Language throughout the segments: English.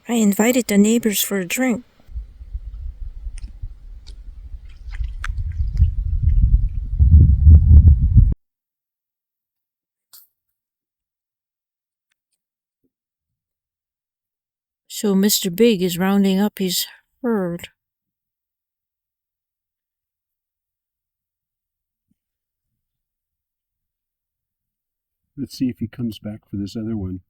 I invited the neighbors for a drink. So Mr. Big is rounding up his herd. Let's see if he comes back for this other one.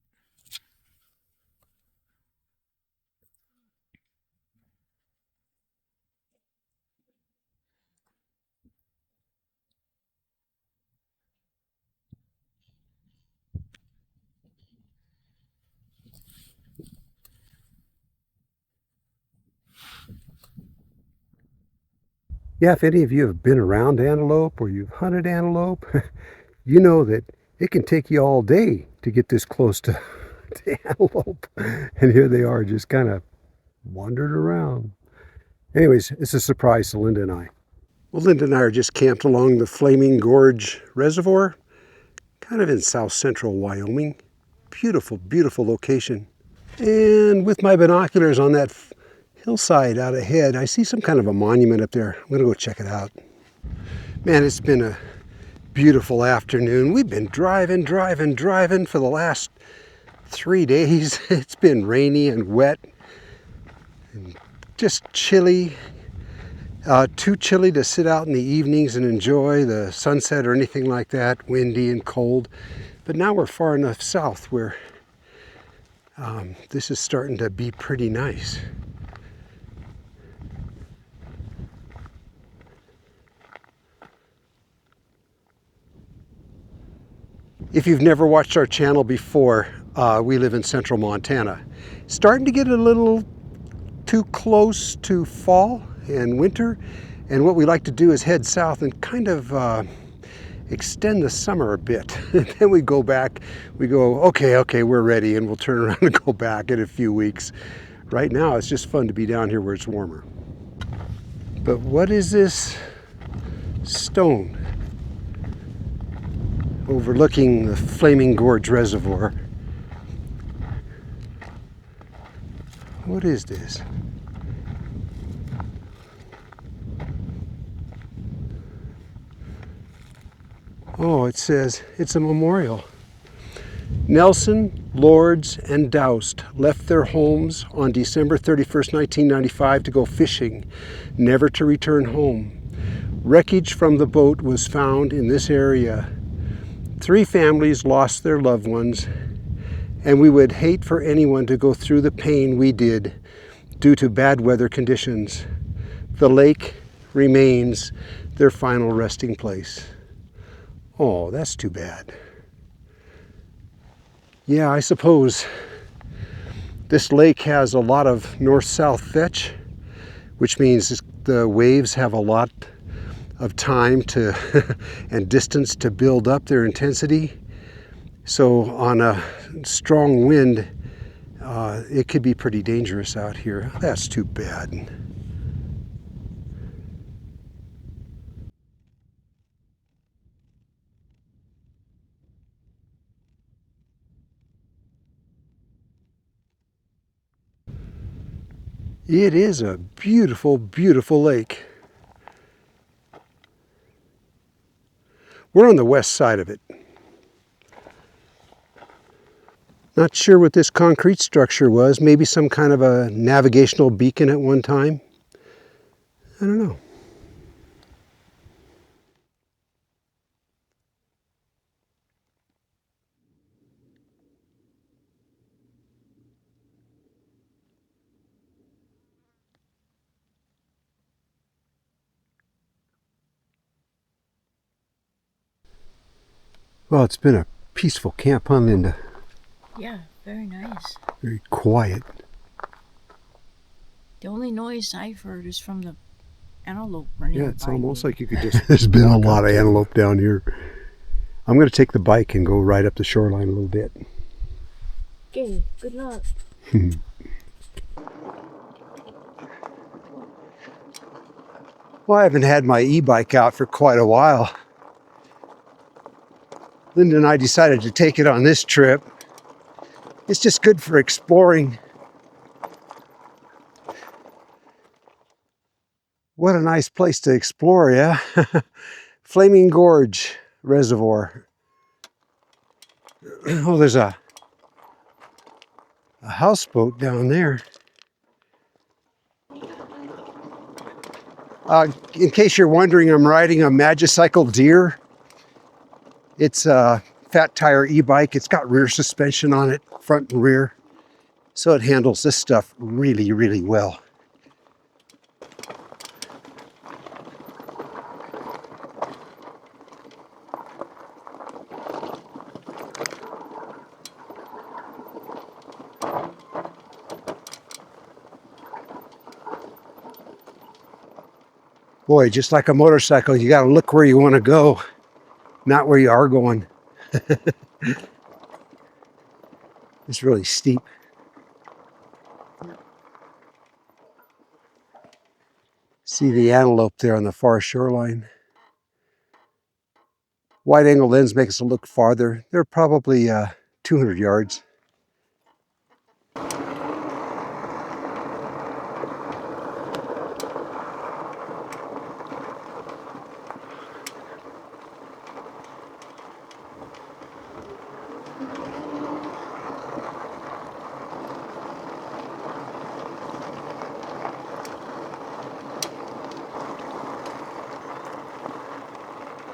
Yeah, if any of you have been around antelope or you've hunted antelope, you know that it can take you all day to get this close to antelope. And here they are just kind of wandered around. Anyways, it's a surprise to Linda and I. Well, Linda and I are just camped along the Flaming Gorge Reservoir, kind of in south central Wyoming. Beautiful, beautiful location. And with my binoculars on that hillside out ahead, I see some kind of a monument up there. I'm gonna go check it out. Man, it's been a beautiful afternoon. We've been driving for the last 3 days. It's been rainy and wet and just chilly. Too chilly to sit out in the evenings and enjoy the sunset or anything like that. Windy and cold. But now we're far enough south where this is starting to be pretty nice. If you've never watched our channel before, we live in central Montana. Starting to get a little too close to fall and winter, and what we like to do is head south and kind of extend the summer a bit. Then we go back, we go, okay, we're ready, and we'll turn around and go back in a few weeks. Right now, it's just fun to be down here where it's warmer. But what is this stone overlooking the Flaming Gorge Reservoir? What is this? Oh, it says it's a memorial. Nelson, Lords, and Doust left their homes on December 31st, 1995 to go fishing, never to return home. Wreckage from the boat was found in this area. 3 families lost their loved ones, and we would hate for anyone to go through the pain we did due to bad weather conditions. The lake remains their final resting place. Oh, that's too bad. Yeah, I suppose this lake has a lot of north-south fetch, which means the waves have a lot of time to and distance to build up their intensity. So on a strong wind, it could be pretty dangerous out here. That's too bad. It is a beautiful, beautiful lake. We're on the west side of it. Not sure what this concrete structure was. Maybe some kind of a navigational beacon at one time. I don't know. Well, it's been a peaceful camp, huh, Linda? Yeah, very nice. Very quiet. The only noise I've heard is from the antelope running. Yeah, it's almost like you could just... There's been a lot of antelope down here. I'm going to take the bike and go right up the shoreline a little bit. Okay, good luck. Well, I haven't had my e-bike out for quite a while. Linda and I decided to take it on this trip. It's just good for exploring What a nice place to explore, yeah? Flaming Gorge Reservoir. Oh, there's a houseboat down there. In case you're wondering, I'm riding a Magicycle Deer. It's a fat tire e-bike. It's got rear suspension on it, front and rear. So it handles this stuff really, really well. Boy, just like a motorcycle, you got to look where you want to go, not where you are going. It's really steep. See the antelope there on the far shoreline. Wide angle lens makes it look farther. They're probably 200 yards.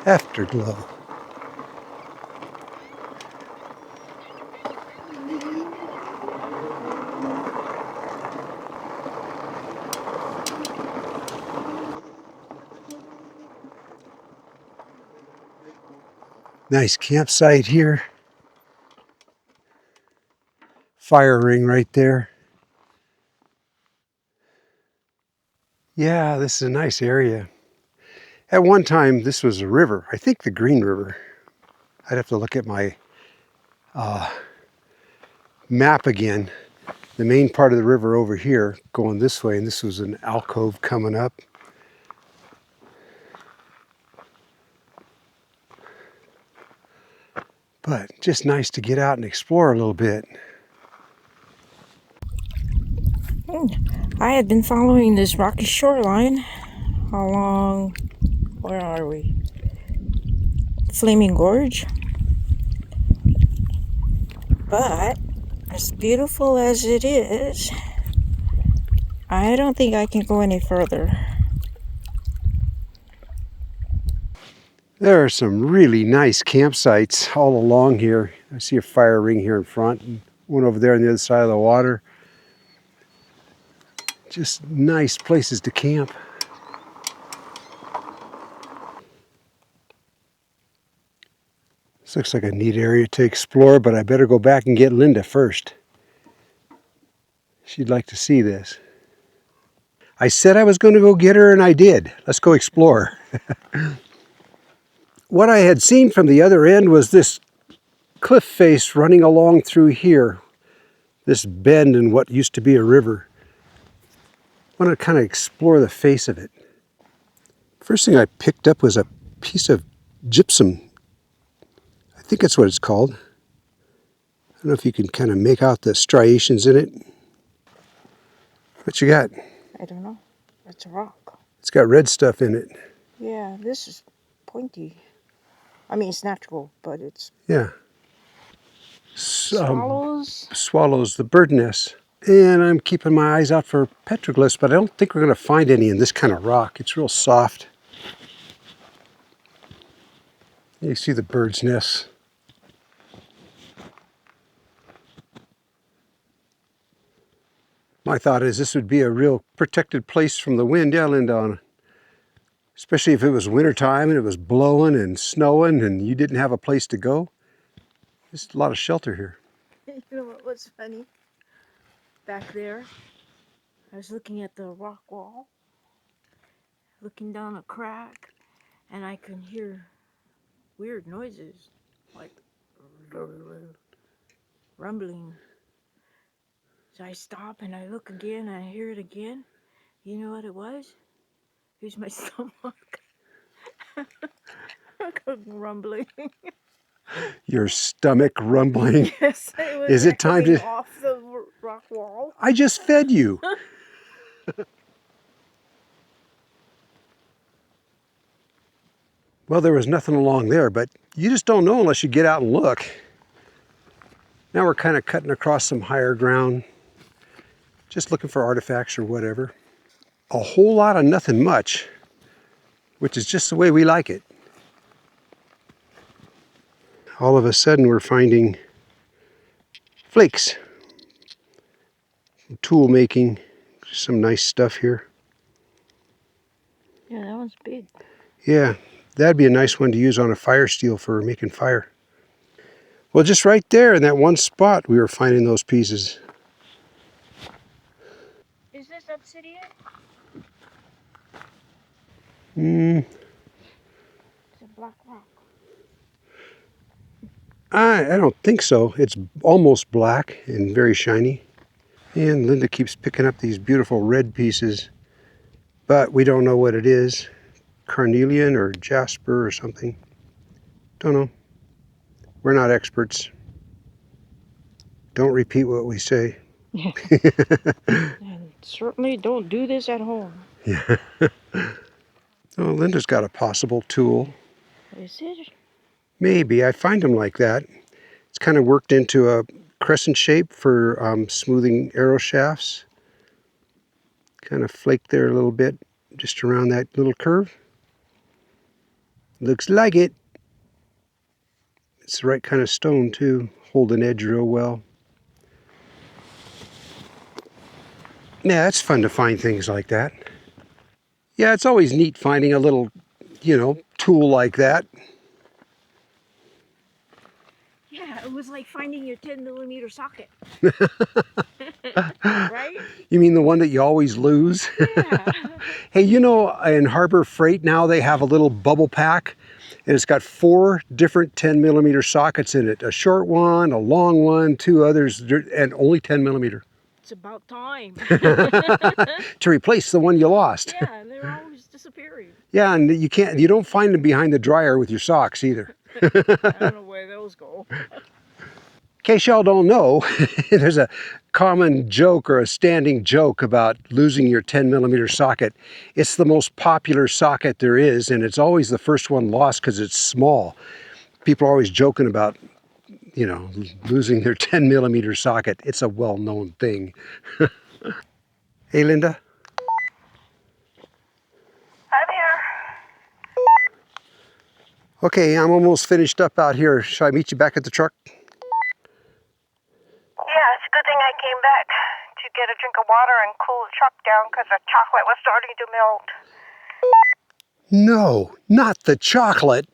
Afterglow. Nice campsite here. Fire ring right there. Yeah, this is a nice area. At one time, this was a river. I think the Green River. I'd have to look at my map again. The main part of the river over here, going this way, and this was an alcove coming up. But just nice to get out and explore a little bit. I had been following this rocky shoreline along, where are we? Flaming Gorge. But as beautiful as it is, I don't think I can go any further. There are some really nice campsites all along here. I see a fire ring here in front and one over there on the other side of the water. Just nice places to camp. This looks like a neat area to explore, but I better go back and get Linda first. She'd like to see this. I said I was going to go get her, and I did. Let's go explore. What I had seen from the other end was this cliff face running along through here, this bend in what used to be a river. I wanted to kind of explore the face of it. First thing I picked up was a piece of gypsum. I think that's what it's called. I don't know if you can kind of make out the striations in it. What you got? I don't know. It's a rock. It's got red stuff in it. Yeah, this is pointy. I mean, it's natural, but it's... Yeah. Swallows? Swallows, the bird nest. And I'm keeping my eyes out for petroglyphs, but I don't think we're going to find any in this kind of rock. It's real soft. You see the bird's nests. My thought is this would be a real protected place from the wind. Yeah, Linda, especially if it was wintertime and it was blowing and snowing and you didn't have a place to go. There's a lot of shelter here. You know what was funny? Back there, I was looking at the rock wall, looking down a crack, and I could hear weird noises, like rumbling. So I stop and I look again and I hear it again. You know what it was? It was my stomach. Rumbling. Your stomach rumbling. Yes, it was. Is it time to off the rock wall? I just fed you. Well, there was nothing along there, but you just don't know unless you get out and look. Now we're kind of cutting across some higher ground, just looking for artifacts or whatever. A whole lot of nothing much, which is just the way we like it. All of a sudden we're finding flakes, tool making, some nice stuff here. Yeah, that one's big. Yeah, that'd be a nice one to use on a fire steel for making fire. Well, just right there in that one spot we were finding those pieces. Is this obsidian? It's a black rock. I don't think so. It's almost black and very shiny. And Linda keeps picking up these beautiful red pieces, but we don't know what it is. Carnelian or jasper or something. Don't know. We're not experts. Don't repeat what we say. And certainly don't do this at home. Yeah. Oh, Linda's got a possible tool. Is it? Maybe. I find them like that. It's kind of worked into a crescent shape for smoothing arrow shafts. Kind of flaked there a little bit, just around that little curve. Looks like it. It's the right kind of stone too. Hold an edge real well. Yeah, it's fun to find things like that. Yeah, it's always neat finding a little, tool like that. Yeah, it was like finding your 10mm socket. Right? You mean the one that you always lose? Yeah. Hey, in Harbor Freight now they have a little bubble pack, and it's got 4 different 10mm sockets in it. A short one, a long one, 2 others, and only 10mm. It's about time. To replace the one you lost. Yeah, and they're always disappearing. Yeah, and you don't find them behind the dryer with your socks either. I don't know where those go. In case y'all don't know, there's a common joke or a standing joke about losing your 10mm socket. It's the most popular socket there is, and it's always the first one lost because it's small. People are always joking about, losing their 10mm socket. It's a well-known thing. Hey, Linda. I'm here. Okay, I'm almost finished up out here. Shall I meet you back at the truck? Yeah, it's a good thing I came back to get a drink of water and cool the truck down because the chocolate was starting to melt. No, not the chocolate.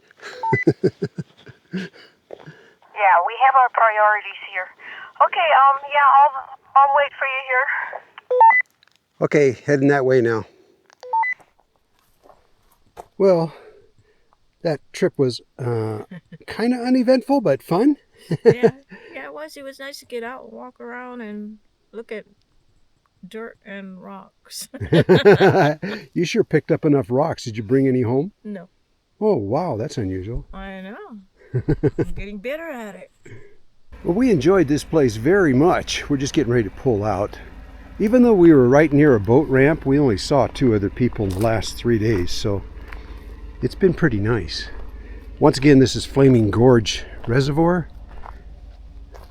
Yeah, we have our priorities here. Okay, yeah, I'll wait for you here. Okay, heading that way now. Well, that trip was kind of uneventful, but fun. Yeah, it was. It was nice to get out and walk around and look at dirt and rocks. You sure picked up enough rocks. Did you bring any home? No. Oh, wow, that's unusual. I know. I'm getting better at it. Well, we enjoyed this place very much. We're just getting ready to pull out. Even though we were right near a boat ramp, we only saw 2 other people in the last 3 days, so it's been pretty nice. Once again, this is Flaming Gorge Reservoir.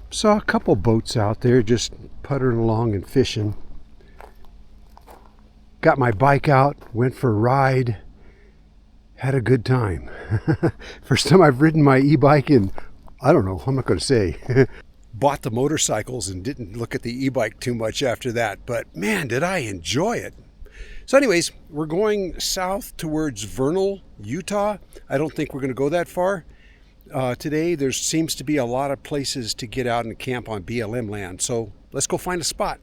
Saw a couple boats out there just puttering along and fishing. Got my bike out, went for a ride, had a good time. First time I've ridden my e-bike in, I don't know, I'm not going to say. Bought the motorcycles and didn't look at the e-bike too much after that, but man, did I enjoy it. So anyways, we're going south towards Vernal, Utah. I don't think we're going to go that far. Today, there seems to be a lot of places to get out and camp on BLM land, so let's go find a spot.